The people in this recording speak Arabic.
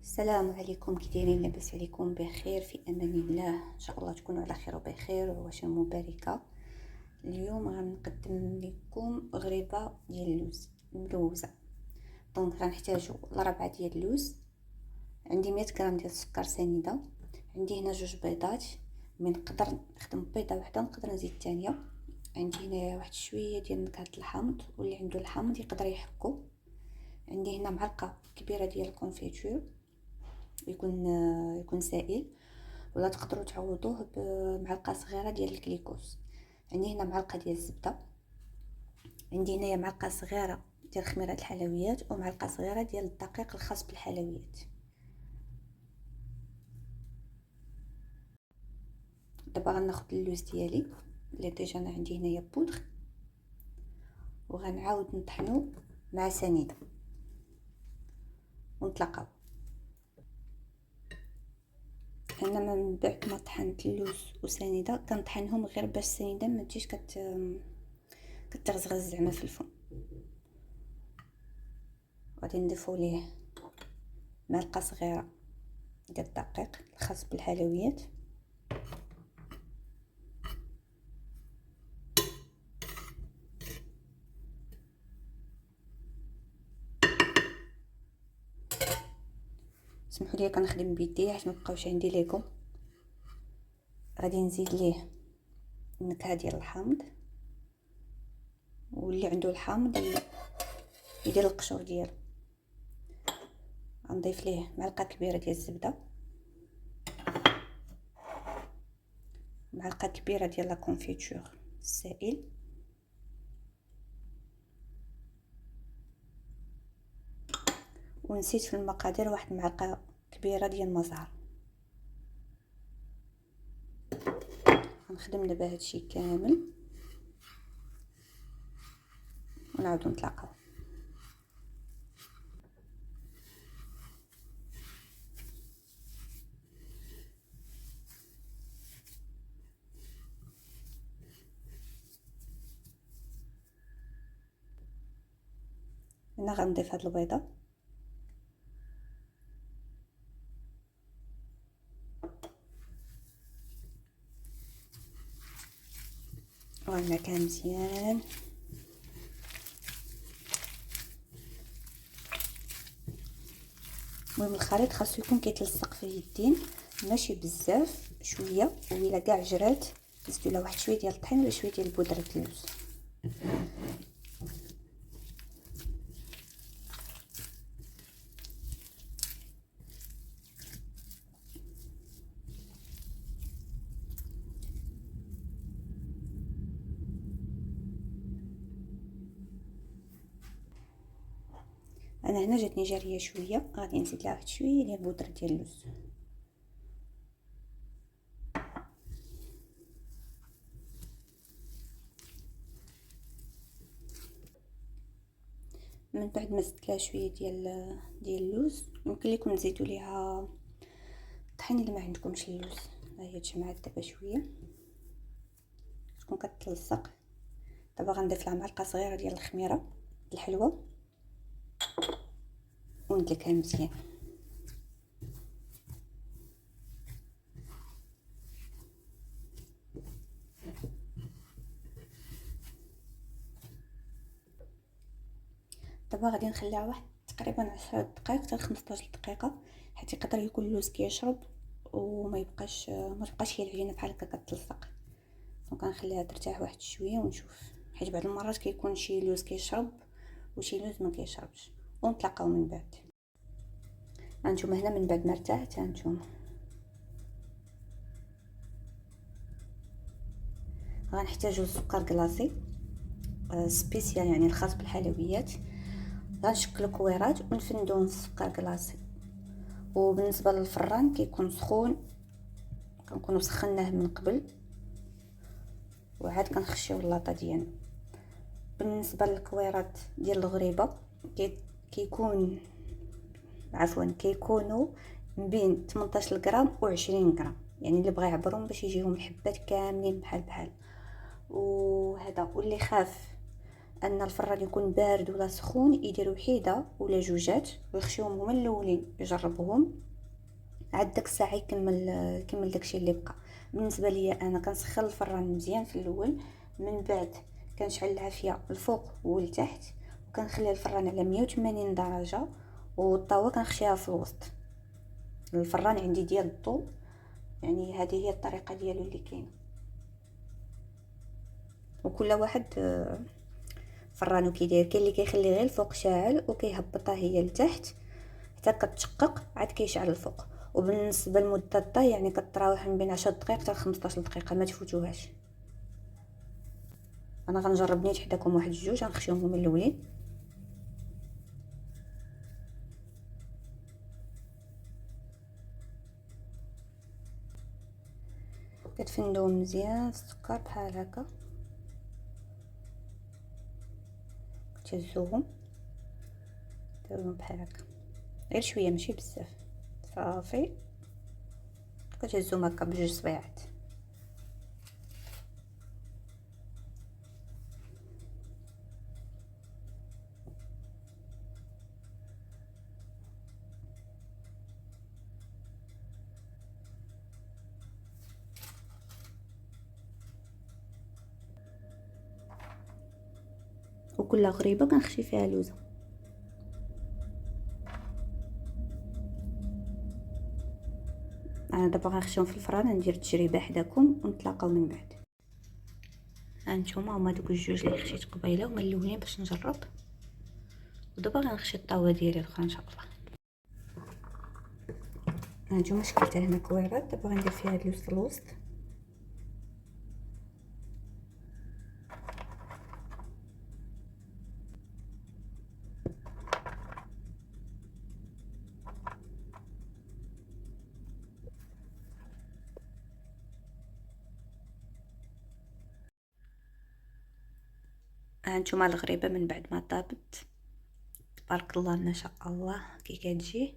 السلام عليكم، كي دايرين؟ لاباس عليكم؟ بخير في امان الله، ان شاء الله تكونوا على خير وبخير وعشا مباركه. اليوم غنقدم لكم غريبه ديال اللوز ملوزه. دونك غنحتاجوا 4 ديال اللوز، عندي 100 غرام ديال السكر سنيده، عندي هنا 2 بيضات، من نقدر نخدم بيضه واحده نقدر نزيد الثانيه، عندي هنا واحد شويه ديال نكهه الحامض واللي عنده الحامض يقدر يحكو، عندي هنا معلقه كبيره ديال الكونفيتور يكون سائل، ولا تقدروا تعوضوه بمعلقه صغيره ديال الجليكوز. عندي هنا معلقه ديال الزبده، عندي هنايا معلقه صغيره ديال خميره الحلويات ومعلقه صغيره ديال الدقيق الخاص بالحلويات. دابا غناخذ اللوز ديالي اللي ديجا انا عندي هنايا بودغ، وغنعاود نطحنو مع سنيده ونطلقاو. انا من بعد ما طحنت اللوز وسنيده كنطحنهم غير باش السنيده ما تجيش كتغزغز زعما في الفم. غادي نضيفو ليه معلقه صغيره ديال الدقيق الخاص بالحلويات، سمحوا لي كنخدم بيدي حيت ما بقاوش عندي ليكم. غادي نزيد ليه النكهه ديال الحامض، واللي عنده الحامض يدير القشور ديالو. غنضيف ليه معلقه كبيره ديال الزبده، معلقه كبيره ديال لا كونفيتور السائل، ونسيت في المقادير واحد المعلقه كبيره ديال المزهر. غنخدم دابا هادشي كامل ونعاودو نتلاقاو. هنا غنضيف هاد البيضه، وغنعكها مزيان. المهم الخليط خاصو يكون كيتلصق في اليدين، ماشي بزاف، شويه، وإلا كاع جرات زيدوا له واحد شويه ديال الطحين ولا شويه ديال بودره اللوز. انا هنا جاتني جاريه شويه، غادي نزيد لها واحد شويه ديال بودره ديال اللوز. من بعد ما زدت لها شويه ديال اللوز، ممكن لكم تزيدوا ليها الطحين الا ما عندكمش اللوز. ها هي تجمعات دابا شويه تكون كتلصق. دابا غنضيف لها معلقه صغيره ديال الخميره الحلوه وندلكها مزيان. دابا غادي نخليها واحد تقريبا 10 دقائق حتى 15 دقيقه، حيت يقدر يكون اللوز كيشرب وما يبقاش هي العجينه بحال هكا كتلصق. دونك غنخليها ترتاح واحد شويه ونشوف، حيت بعض المرات كيكون شي لوز كيشرب وشي لوز ما كيشربش. ونتلاقاو من بعد. هانتوما هنا من بعد ما ارتاحت، هانتوما غنحتاجو سكر كلاصي سبيسيال يعني الخاص بالحلويات. غنشكلو كويرات ونفندوه السكر كلاصي. وبالنسبه للفران كيكون سخون، كنكونوا سخناه من قبل وعاد كنخشيو اللاطه ديالنا. بالنسبه للكويرات ديال الغريبه كيكونوا من بين 18 غرام و 20 غرام، يعني اللي بغى يعبرهم باش يجيهم الحبات كاملين بحال وهذا. واللي خاف ان الفران يكون بارد ولا سخون يديروا وحيده ولا جوجات ويخشيوهم هما الاولين يجربوهم، عاد داك الساعه يكمل داكشي اللي بقى. بالنسبه لي انا كنسخن الفران مزيان في الاول، من بعد كنشعل العافيه الفوق والتحت، وكنخلي الفران على 180 درجه، والطاوه كنخشيها في الوسط. الفران عندي ديال الضوء، يعني هذه هي الطريقه ديالو اللي كاينه. وكل واحد فرانو كيداير، كاين اللي كيخلي غير الفوق شاعل وكيهبطها هي لتحت حتى كتشقق عاد كيشعل الفوق. وبالنسبه لمده الطهي يعني كتراوح من بين 10 دقائق حتى 15 دقيقه، ما تفوتوهاش. انا غنجرب نيت حداكم واحد جوج، غنخشيهم هما الاولين. كتفندوهم مزيان في السكر بحال هكا، كتهزوهم ديروهم بحال هكا غير شويه ماشي بزاف، صافي. كتهزوهم هكا بجوج صبيعات. وكل غريبه كنخشي فيها لوزه. انا دابا غنخشيهم في الفران، ندير تجربه حداكم ونتلاقاو من بعد. هانتوما هما دوك الجوج اللي خشيت قبيله، هما الاولين باش نجرب. ودابا غنخشي الطاوه ديالي الاخرى ان شاء الله. هانتوما شكلتها هنا كويرات، دابا غندير فيها هاد اللوز في الوسط. هانتوما الغريبه من بعد ما طابت تبارك الله ما شاء الله كي كتجي.